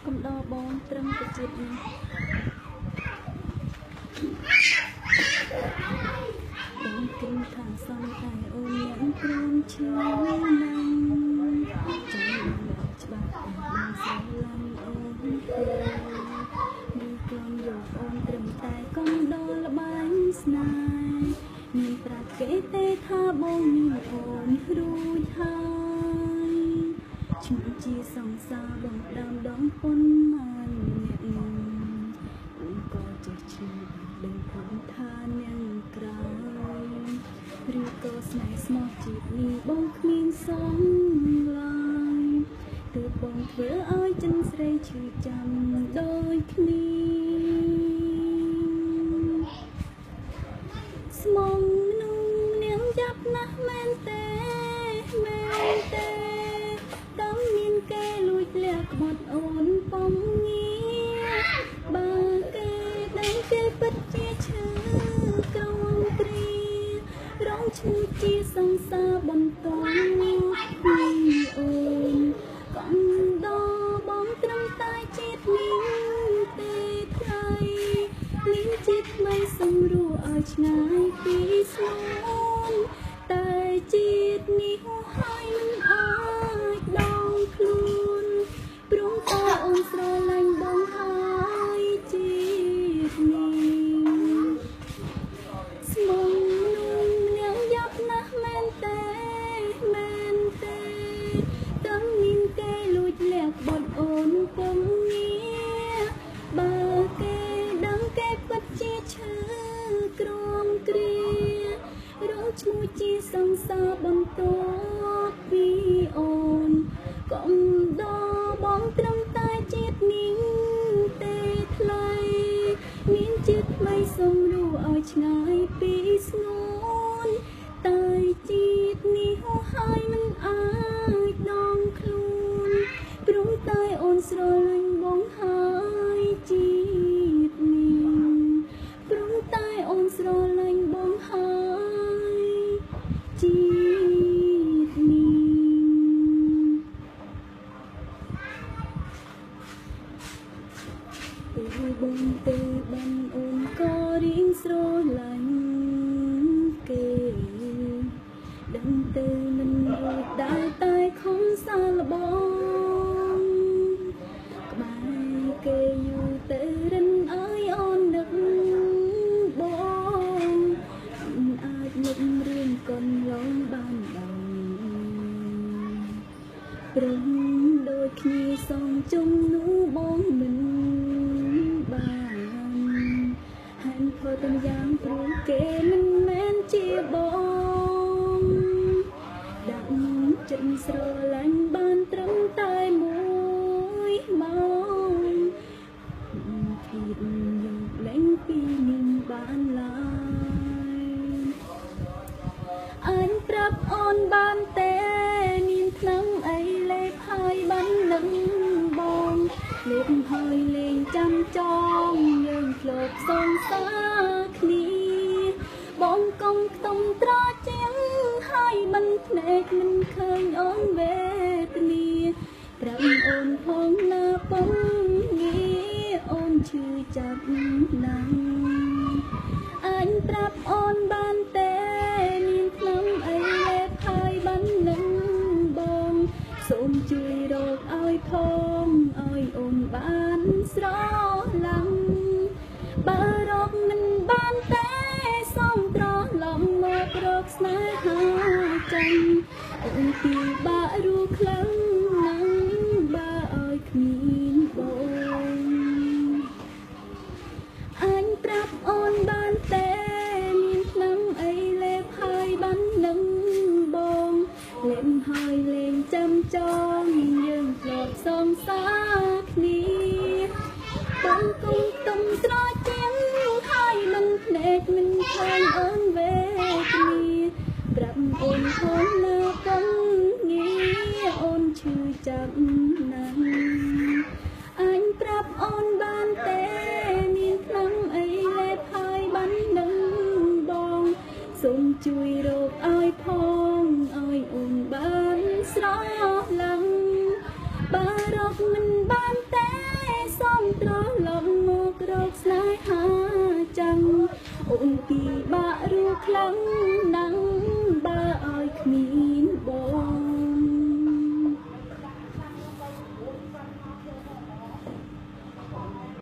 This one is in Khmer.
កំដរបងត្រឹមតែជាតិនេះបងគិតថាសំតែអូនញ៉ាំព្រមឈឺណាស់ចាំច្បាស់បងស្រឡាញ់អូនទេមានគំយកអូនត្រឹមតែកំដរល្បែងស្នេហ៍មានប្រាប់គេទេថាបងមានអូនរួចហើយឈ្មោះជាសង្សារបងដើមដងពុនមកអ្នកអូនក៏ចេះឈ្មោះដឹងគុណថាអ្នកក្រោយឬក៏ស្នេហ៍ស្មោះជាតិនេះបងគ្មានសងឡើយទើបបងធ្វើឲ្យចិនស្រីឈឺចាំដូចគ្នាស្មងនោះនាងយ៉ាប់ណាស់មែនទេតំមានគេលួចលះក្បត់អូនប៉ុងងារបើគេដឹងគេពិតជាឈឺក្រំគ្រារងឈ្មោះជាសង្សារបន្តពីអូនកំដរបងត្រឹមតែជាតិនេះទេថ្លៃមានជាតិថ្មីសម្រួលឲ្យឆ្ងាយពីស្មូនតែជាតិនេះហើយមិនអាចដងខ្លួនព្រមតែអូនស្រឡាញ់បងហើយជាតិនេះស្មងនោះនាងយ៉ាប់ណាស់មែនទេតំមានគេលួចលះបត់អូនពុំងារបើគេដឹងគេពិតជាឈឺក្រំគ្រារងឈ្មោះជាសង្សារបន្តពីអូនកំដរបងត្រឹមតែជាតិនេះទេថ្លៃមានជាតិថ្មីសម្រួលឲ្យឆ្ងាយពីស្ងួនតែជាតិនេះហើយមិនអាចដងខ្លួនព្រមតែអូនស្រឡាញ់បងហើយជាតិនេះព្រមតែអូនស្រឡាញ់បងហើយជាតិនេះពេលបងទៅបានអូនក៏រៀងស្រឡាញ់គេដឹងទៅមិនរួចដែរតែខំសាឡបងក្បែរគេយូរទៅរិនអើយអូននឹកបងមិនអាចនឹករឿងកូនឡងបានដល់ព្រឹងដូចគ្នាសងជុំនោះបងមិនបានហេតុផលទាំងយ៉ាងព្រោះគេមិនមែនជាបងដាក់ចិត្តស្រឡាញ់បានត្រឹមតែមួយម៉ោងភាពយកលែងពីនាងបានឡើយអញប្រាប់អូនបានទេនាងថ្នាំអីលេបហើយបាននឹងបងលេបហើយលេងចាំចងយើងធ្លាប់សងសារគ្នាបងកុំខ្ទង់ត្រជាងហើយមិនភ្នែកមិនឃើញអូនវេទនាប្រាប់អូនផងណាប៉ុងងារអូនឈឺចាប់ណាស់អញប្រាប់អូនបានទេនាងខ្ញុំអីលេបហើយបាននឹងបងសូមជួយរកឲ្យផងឲ្យអូនបានស្រឡាញ់បើរកមិនបានទេសូមត្រឡប់មករកស្នេហាចាំអូនពីបាក់រੂខ្លាំងណាស់បើឲ្យគ្មានបងអញប្រាប់អូនបានទេមានឆ្នាំអីលេបហើយបាននឹងបងលេបហើយលេងចាំចងយើងធ្លាប់សងសារគ្នាបងកុំទុំត្រជាងហើយមិនភ្នែកមិនឃើញអូនវេទនាប្រាប់អូនផងណាប៉ុងងារអូនឈឺចាប់ណាស់អញប្រាប់អូនបានទេមានឆ្នាំអីលេបហើយបាននឹងបងសូមជួយរកឲ្យផងឲ្យអូនបានស្រឡាញ់បើរកមិនបានទេ នពីបាក់រូខ្លាំង